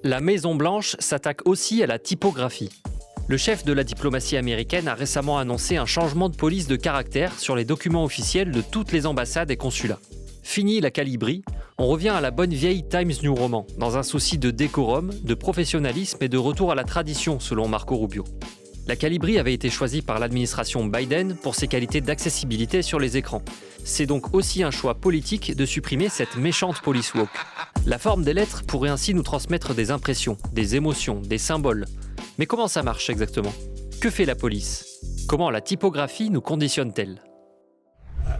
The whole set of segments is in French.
La Maison-Blanche s'attaque aussi à la typographie. Le chef de la diplomatie américaine a récemment annoncé un changement de police de caractère sur les documents officiels de toutes les ambassades et consulats. Fini la calibrie, on revient à la bonne vieille Times New Roman, dans un souci de décorum, de professionnalisme et de retour à la tradition, selon Marco Rubio. La calibrie avait été choisie par l'administration Biden pour ses qualités d'accessibilité sur les écrans. C'est donc aussi un choix politique de supprimer cette méchante police woke. La forme des lettres pourrait ainsi nous transmettre des impressions, des émotions, des symboles. Mais comment ça marche exactement ? Que fait la police ? Comment la typographie nous conditionne-t-elle ?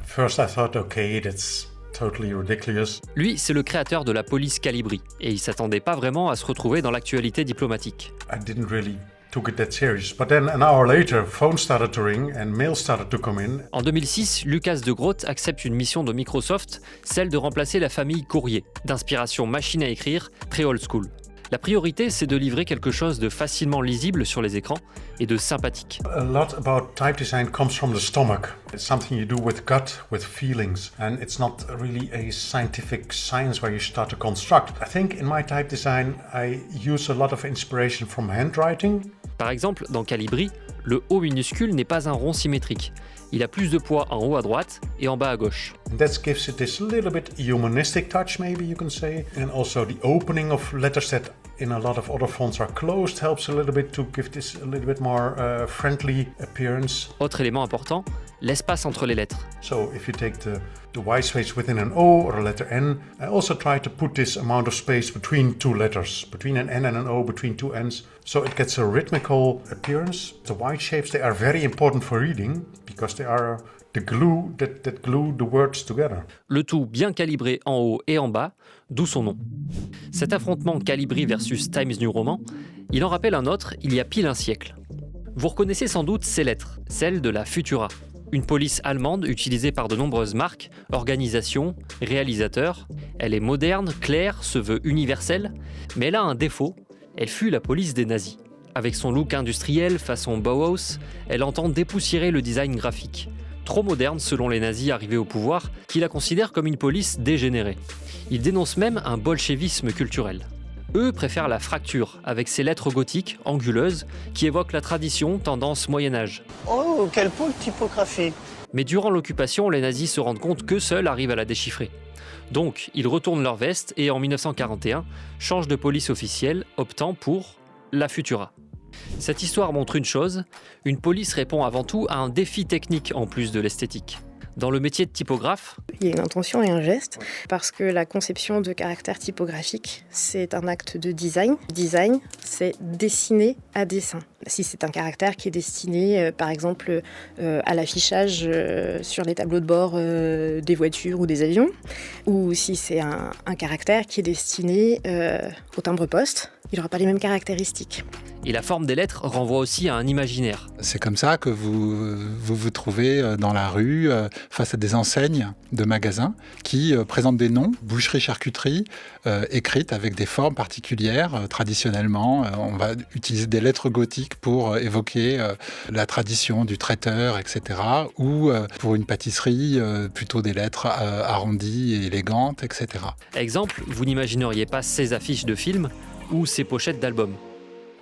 First I thought, okay, that's totally ridiculous. Lui, c'est le créateur de la police Calibri, et il s'attendait pas vraiment à se retrouver dans l'actualité diplomatique. I didn't really took it that serious. But then an hour later, phones started to ring and mail started to come in. En 2006, Lucas de Groot accepte une mission de Microsoft, celle de remplacer la famille Courrier, d'inspiration machine à écrire, très old school. La priorité, c'est de livrer quelque chose de facilement lisible sur les écrans et de sympathique. A lot about type design comes from the stomach. It's something you do with gut, with feelings, and it's not really a scientific science where you start to construct. I think in my type design, I use a lot of inspiration from handwriting. Par exemple, dans Calibri, le O minuscule n'est pas un rond symétrique. Il a plus de poids en haut à droite et en bas à gauche. And that gives it this little bit humanistic touch, maybe you can say. And also the opening of letters that in a lot of other fonts are closed helps a little bit to give this a little bit more friendly appearance. Autre élément important, l'espace entre les lettres. So if you take the white space within an O or a letter N, I also try to put this amount of space between two letters, between an N and an O, between two N's, so it gets a rhythmical appearance. The white shapes, they are very important for reading because they are the glue that glue the words together. Le tout bien calibré en haut et en bas, d'où son nom. Cet affrontement Calibri versus Times New Roman, il en rappelle un autre il y a pile un siècle. Vous reconnaissez sans doute ces lettres, celles de la Futura, une police allemande utilisée par de nombreuses marques, organisations, réalisateurs. Elle est moderne, claire, se veut universelle, mais elle a un défaut, elle fut la police des nazis. Avec son look industriel façon Bauhaus, elle entend dépoussiérer le design graphique. Trop moderne selon les nazis arrivés au pouvoir, qui la considèrent comme une police dégénérée. Ils dénoncent même un bolchevisme culturel. Eux préfèrent la fracture, avec ses lettres gothiques, anguleuses, qui évoquent la tradition, tendance Moyen-Âge. Oh, quelle pôle typographie! Mais durant l'occupation, les nazis se rendent compte qu'eux seuls arrivent à la déchiffrer. Donc, ils retournent leur veste et en 1941, changent de police officielle, optant pour la Futura. Cette histoire montre une chose, une police répond avant tout à un défi technique en plus de l'esthétique. Dans le métier de typographe, il y a une intention et un geste, parce que la conception de caractères typographiques, c'est un acte de design. Design, c'est dessiner à dessin. Si c'est un caractère qui est destiné, par exemple, à l'affichage sur les tableaux de bord des voitures ou des avions, ou si c'est un caractère qui est destiné au timbre-poste, il n'aura pas les mêmes caractéristiques. Et la forme des lettres renvoie aussi à un imaginaire. C'est comme ça que vous trouvez dans la rue, face à des enseignes de magasins qui présentent des noms, boucherie, charcuterie, écrites avec des formes particulières. Traditionnellement, on va utiliser des lettres gothiques pour évoquer la tradition du traiteur, etc. Ou pour une pâtisserie, plutôt des lettres arrondies et élégantes, etc. Exemple, vous n'imagineriez pas ces affiches de films ou ces pochettes d'albums.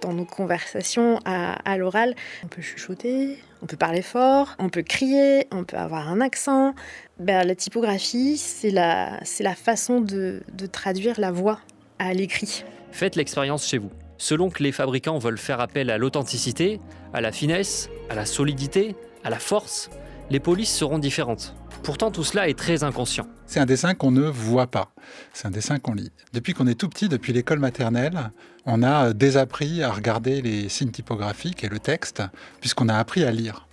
Dans nos conversations à l'oral, on peut chuchoter, on peut parler fort, on peut crier, on peut avoir un accent. La typographie, c'est la façon de traduire la voix à l'écrit. Faites l'expérience chez vous. Selon que les fabricants veulent faire appel à l'authenticité, à la finesse, à la solidité, à la force, les polices seront différentes. Pourtant, tout cela est très inconscient. C'est un dessin qu'on ne voit pas. C'est un dessin qu'on lit. Depuis qu'on est tout petit, depuis l'école maternelle, on a désappris à regarder les signes typographiques et le texte, puisqu'on a appris à lire.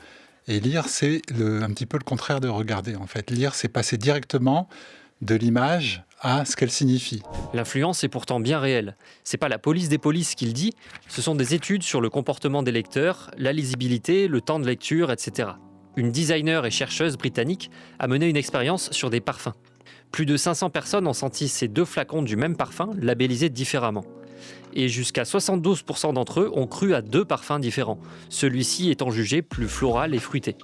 Et lire, c'est un petit peu le contraire de regarder, en fait. Lire, c'est passer directement de l'image à ce qu'elle signifie. L'influence est pourtant bien réelle. C'est pas la police des polices qui le dit, ce sont des études sur le comportement des lecteurs, la lisibilité, le temps de lecture, etc. Une designer et chercheuse britannique a mené une expérience sur des parfums. Plus de 500 personnes ont senti ces 2 flacons du même parfum labellisés différemment. et jusqu'à 72% d'entre eux ont cru à 2 parfums différents, celui-ci étant jugé plus floral et fruité.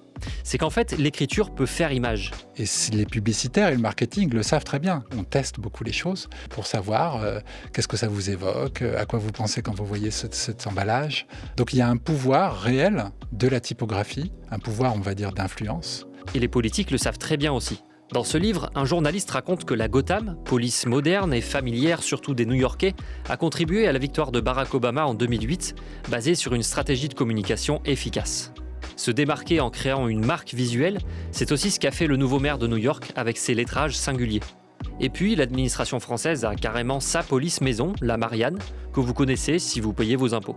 C'est qu'en fait, l'écriture peut faire image. Et les publicitaires et le marketing le savent très bien. On teste beaucoup les choses pour savoir qu'est-ce que ça vous évoque, à quoi vous pensez quand vous voyez cet emballage. Donc il y a un pouvoir réel de la typographie, un pouvoir, on va dire, d'influence. Et les politiques le savent très bien aussi. Dans ce livre, un journaliste raconte que la Gotham, police moderne et familière surtout des New-Yorkais, a contribué à la victoire de Barack Obama en 2008, basée sur une stratégie de communication efficace. Se démarquer en créant une marque visuelle, c'est aussi ce qu'a fait le nouveau maire de New York avec ses lettrages singuliers. Et puis, l'administration française a carrément sa police maison, la Marianne, que vous connaissez si vous payez vos impôts.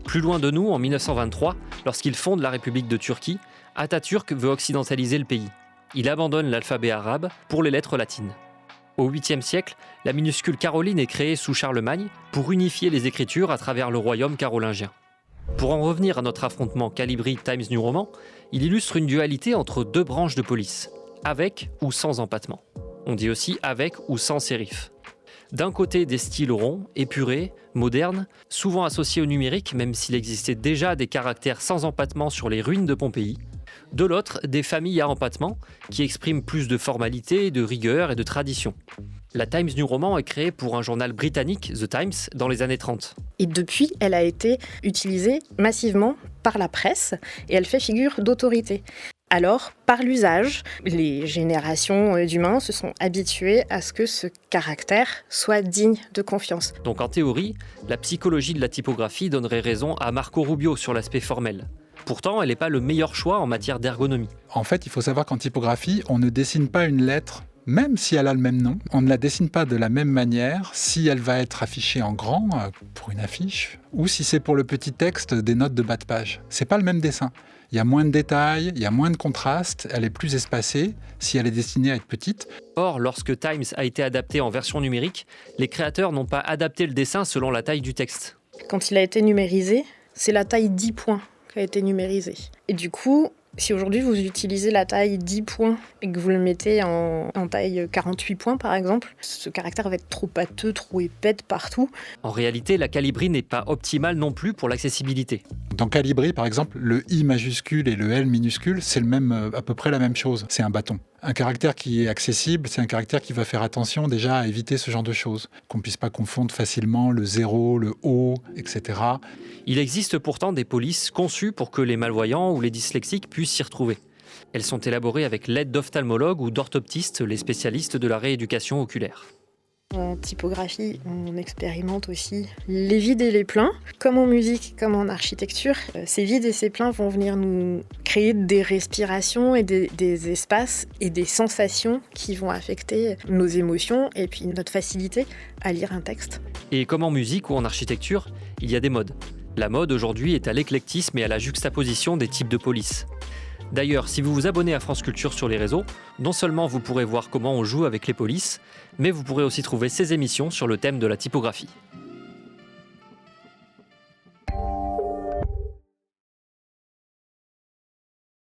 Plus loin de nous, en 1923, lorsqu'il fonde la République de Turquie, Atatürk veut occidentaliser le pays. Il abandonne l'alphabet arabe pour les lettres latines. Au 8e siècle, la minuscule Caroline est créée sous Charlemagne pour unifier les écritures à travers le royaume carolingien. Pour en revenir à notre affrontement Calibri Times New Roman, il illustre une dualité entre 2 branches de police, avec ou sans empattement. On dit aussi avec ou sans sérif. D'un côté, des styles ronds, épurés, modernes, souvent associés au numérique, même s'il existait déjà des caractères sans empattement sur les ruines de Pompéi. De l'autre, des familles à empattement qui expriment plus de formalité, de rigueur et de tradition. La Times New Roman est créée pour un journal britannique, The Times, dans les années 30. Et depuis, elle a été utilisée massivement par la presse et elle fait figure d'autorité. Alors, par l'usage, les générations d'humains se sont habituées à ce que ce caractère soit digne de confiance. Donc en théorie, la psychologie de la typographie donnerait raison à Marco Rubio sur l'aspect formel. Pourtant, elle n'est pas le meilleur choix en matière d'ergonomie. En fait, il faut savoir qu'en typographie, on ne dessine pas une lettre, même si elle a le même nom. On ne la dessine pas de la même manière si elle va être affichée en grand pour une affiche ou si c'est pour le petit texte des notes de bas de page. C'est pas le même dessin. Il y a moins de détails, il y a moins de contraste, elle est plus espacée si elle est destinée à être petite. Or, lorsque Times a été adapté en version numérique, les créateurs n'ont pas adapté le dessin selon la taille du texte. Quand il a été numérisé, c'est la taille 10 points qui a été numérisée. Et du coup, si aujourd'hui vous utilisez la taille 10 points et que vous le mettez en taille 48 points par exemple, ce caractère va être trop pâteux, trop épais de partout. En réalité, la calibri n'est pas optimale non plus pour l'accessibilité. Dans Calibri, par exemple, le I majuscule et le L minuscule, c'est à peu près la même chose. C'est un bâton. Un caractère qui est accessible, c'est un caractère qui va faire attention déjà à éviter ce genre de choses. Qu'on ne puisse pas confondre facilement le 0, le O, etc. Il existe pourtant des polices conçues pour que les malvoyants ou les dyslexiques puissent s'y retrouver. Elles sont élaborées avec l'aide d'ophtalmologues ou d'orthoptistes, les spécialistes de la rééducation oculaire. En typographie, on expérimente aussi les vides et les pleins. Comme en musique, comme en architecture, ces vides et ces pleins vont venir nous créer des respirations et des espaces et des sensations qui vont affecter nos émotions et puis notre facilité à lire un texte. Et comme en musique ou en architecture, il y a des modes. La mode aujourd'hui est à l'éclectisme et à la juxtaposition des types de police. D'ailleurs, si vous vous abonnez à France Culture sur les réseaux, non seulement vous pourrez voir comment on joue avec les polices, mais vous pourrez aussi trouver ces émissions sur le thème de la typographie.